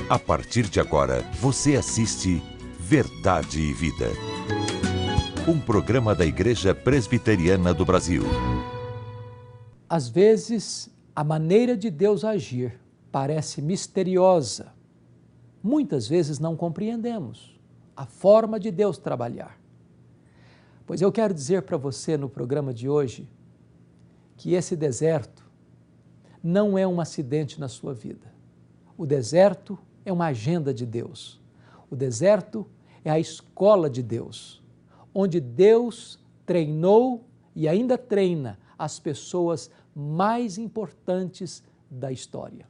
A partir de agora, você assiste Verdade e Vida. Um programa da Igreja Presbiteriana do Brasil. Às vezes, a maneira de Deus agir parece misteriosa. Muitas vezes não compreendemos a forma de Deus trabalhar. Pois eu quero dizer para você no programa de hoje que esse deserto não é um acidente na sua vida. O deserto é uma agenda de Deus. O deserto é a escola de Deus, onde Deus treinou e ainda treina as pessoas mais importantes da história.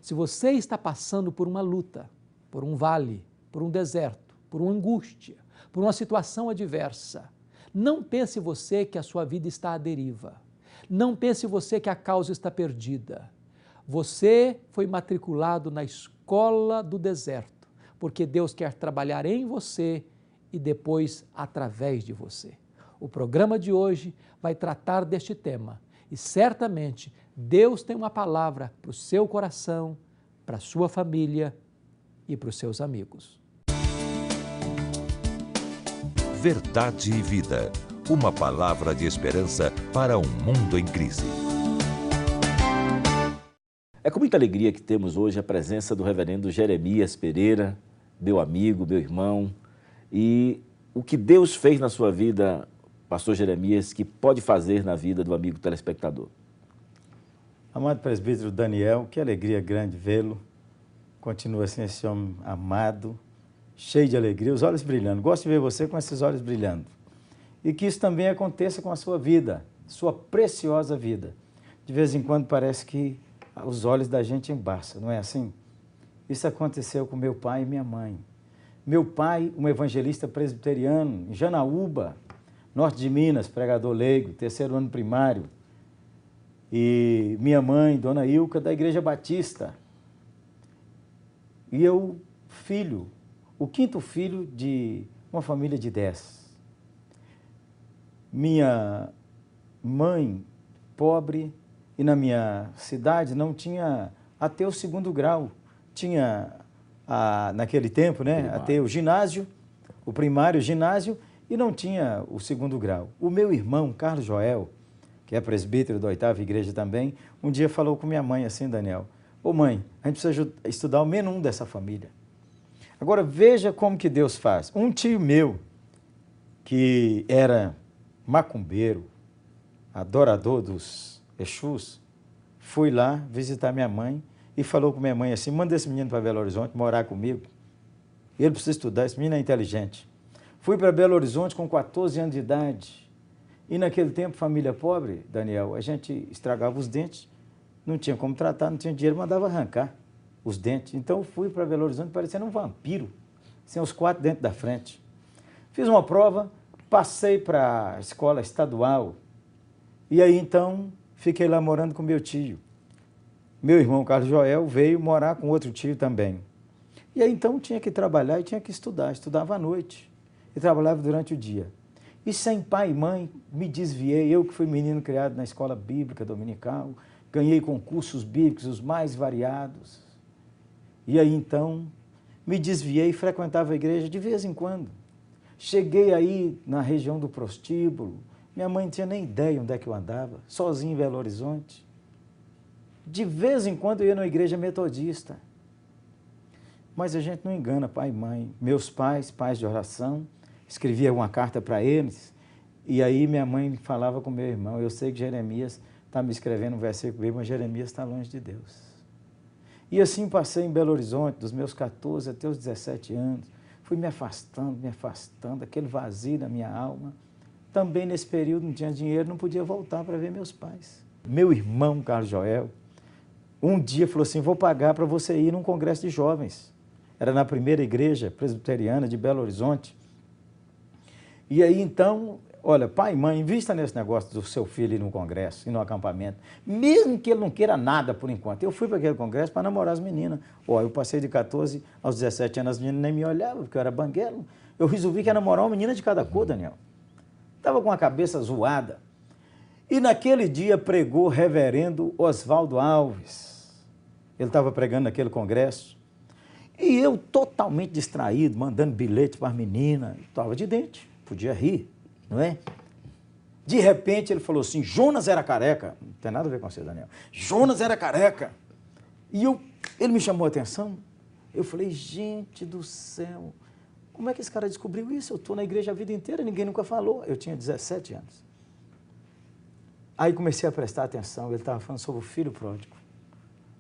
Se você está passando por uma luta, por um vale, por um deserto, por uma angústia, por uma situação adversa, não pense você que a sua vida está à deriva. Não pense você que a causa está perdida. Você foi matriculado na escola do deserto, porque Deus quer trabalhar em você e depois através de você. O programa de hoje vai tratar deste tema e certamente Deus tem uma palavra para o seu coração, para a sua família e para os seus amigos. Verdade e Vida. Uma palavra de esperança para um mundo em crise. É com muita alegria que temos hoje a presença do reverendo Jeremias Pereira, meu amigo, meu irmão. E o que Deus fez na sua vida, pastor Jeremias, que pode fazer na vida do amigo telespectador? Amado presbítero Daniel, que alegria grande vê-lo. Continua assim esse homem amado, cheio de alegria, os olhos brilhando. Gosto de ver você com esses olhos brilhando. E que isso também aconteça com a sua vida, sua preciosa vida. De vez em quando parece que os olhos da gente embaçam, não é assim? Isso aconteceu com meu pai e minha mãe. Meu pai, um evangelista presbiteriano, em Janaúba, norte de Minas, pregador leigo, terceiro ano primário. E minha mãe, dona Ilka, da Igreja Batista. E eu, filho, o quinto filho de uma família de 10. Minha mãe, pobre, e na minha cidade não tinha até o segundo grau. Tinha, naquele tempo, né, até o ginásio, o primário, o ginásio, e não tinha o segundo grau. O meu irmão, Carlos Joel, que é presbítero da 8ª Igreja também, um dia falou com minha mãe assim, Daniel, ô mãe, a gente precisa estudar o menu dessa família. Agora veja como que Deus faz. Um tio meu, que era macumbeiro, adorador dos Exus, fui lá visitar minha mãe e falou com minha mãe assim, manda esse menino para Belo Horizonte morar comigo. Ele precisa estudar, esse menino é inteligente. Fui para Belo Horizonte com 14 anos de idade. E naquele tempo, família pobre, Daniel, a gente estragava os dentes, não tinha como tratar, não tinha dinheiro, mandava arrancar os dentes. Então eu fui para Belo Horizonte parecendo um vampiro, sem os 4 dentes da frente. Fiz uma prova, passei para a escola estadual e aí então fiquei lá morando com meu tio. Meu irmão Carlos Joel veio morar com outro tio também. E aí então tinha que trabalhar e tinha que estudar. Estudava à noite e trabalhava durante o dia. E sem pai e mãe me desviei, eu que fui menino criado na escola bíblica dominical, ganhei concursos bíblicos os mais variados. E aí então me desviei e frequentava a igreja de vez em quando. Cheguei aí na região do prostíbulo, minha mãe não tinha nem ideia onde é que eu andava, sozinho em Belo Horizonte. De vez em quando eu ia na igreja metodista. Mas a gente não engana pai e mãe. Meus pais, pais de oração, escrevia uma carta para eles, e aí minha mãe falava com meu irmão, eu sei que Jeremias está me escrevendo um versículo, mas Jeremias está longe de Deus. E assim passei em Belo Horizonte, dos meus 14 até os 17 anos, fui me afastando, aquele vazio na minha alma. Também nesse período não tinha dinheiro, não podia voltar para ver meus pais. Meu irmão, Carlos Joel, um dia falou assim, vou pagar para você ir num congresso de jovens. Era na primeira igreja presbiteriana de Belo Horizonte. E aí então, olha, pai e mãe, invista nesse negócio do seu filho ir no congresso, ir no acampamento, mesmo que ele não queira nada por enquanto. Eu fui para aquele congresso para namorar as meninas. Eu passei de 14 aos 17 anos, as meninas nem me olhavam, porque eu era banguelo. Eu resolvi que ia namorar uma menina de cada cor, Daniel. Estava com a cabeça zoada. E naquele dia pregou o reverendo Oswaldo Alves. Ele estava pregando naquele congresso. E eu totalmente distraído, mandando bilhete para as meninas, estava de dente, podia rir, não é? De repente ele falou assim, Jonas era careca. Não tem nada a ver com você, Daniel. Jonas era careca. E ele me chamou a atenção. Eu falei, gente do céu, como é que esse cara descobriu isso? Eu estou na igreja a vida inteira, ninguém nunca falou. Eu tinha 17 anos. Aí comecei a prestar atenção, ele estava falando sobre o filho pródigo.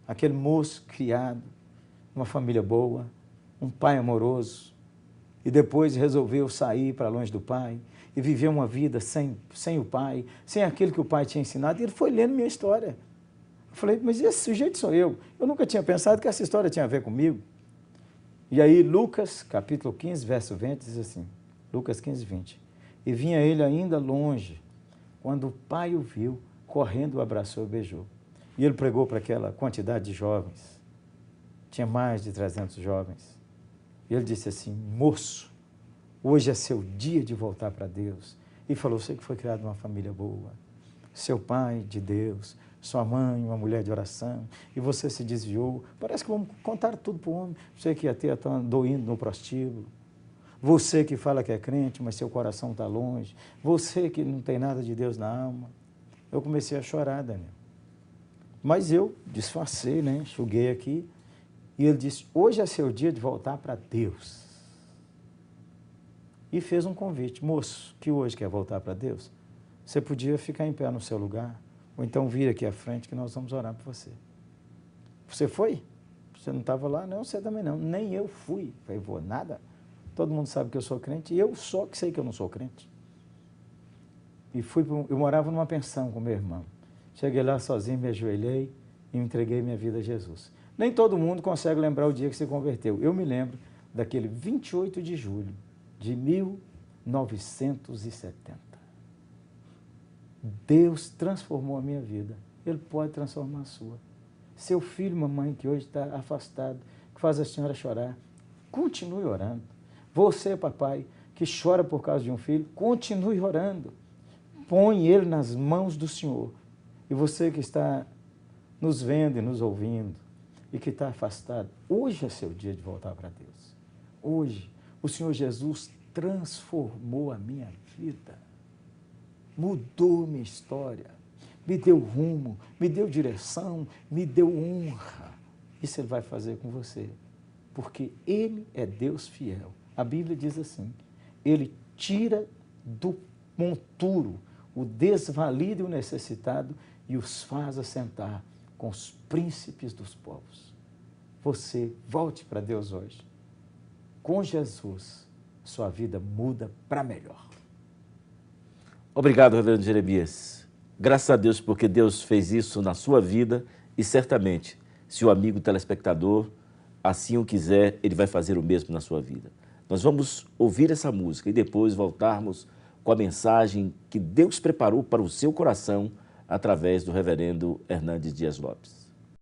Aquele moço criado, uma família boa, um pai amoroso, e depois resolveu sair para longe do pai e viver uma vida sem o pai, sem aquilo que o pai tinha ensinado, e ele foi lendo minha história. Eu falei, mas esse sujeito sou eu. Eu nunca tinha pensado que essa história tinha a ver comigo. E aí Lucas, capítulo 15, verso 20, diz assim, Lucas 15, 20. E vinha ele ainda longe, quando o pai o viu, correndo o abraçou e beijou. E ele pregou para aquela quantidade de jovens. Tinha mais de 300 jovens. E ele disse assim, moço, hoje é seu dia de voltar para Deus. E falou, você que foi criado numa família boa, seu pai de Deus, sua mãe, uma mulher de oração, e você se desviou. Parece que vamos contar tudo para o homem. Você que até andou indo no prostíbulo. Você que fala que é crente, mas seu coração está longe. Você que não tem nada de Deus na alma. Eu comecei a chorar, Daniel. Mas eu disfarcei, né? Enxuguei aqui. E ele disse, hoje é seu dia de voltar para Deus. E fez um convite. Moço, que hoje quer voltar para Deus? Você podia ficar em pé no seu lugar, ou então vir aqui à frente que nós vamos orar por você. Você foi? Você não estava lá? Não, você também não. Nem eu fui. Falei, vou nada. Todo mundo sabe que eu sou crente, e eu só que sei que eu não sou crente. E eu morava numa pensão com meu irmão. Cheguei lá sozinho, me ajoelhei e entreguei minha vida a Jesus. Nem todo mundo consegue lembrar o dia que se converteu. Eu me lembro daquele 28 de julho de 1970. Deus transformou a minha vida. Ele pode transformar a sua. Seu filho, mamãe, que hoje está afastado, que faz a senhora chorar, continue orando. Você, papai, que chora por causa de um filho, continue orando. Põe ele nas mãos do Senhor. E você que está nos vendo e nos ouvindo, e que está afastado, hoje é seu dia de voltar para Deus. Hoje, o Senhor Jesus transformou a minha vida, mudou minha história, me deu rumo, me deu direção, me deu honra. Isso Ele vai fazer com você, porque Ele é Deus fiel. A Bíblia diz assim, Ele tira do monturo o desvalido e o necessitado e os faz assentar com os príncipes dos povos. Você volte para Deus hoje. Com Jesus, sua vida muda para melhor. Obrigado, reverendo Jeremias. Graças a Deus, porque Deus fez isso na sua vida e certamente, se o amigo telespectador assim o quiser, ele vai fazer o mesmo na sua vida. Nós vamos ouvir essa música e depois voltarmos com a mensagem que Deus preparou para o seu coração através do reverendo Hernandes Dias Lopes.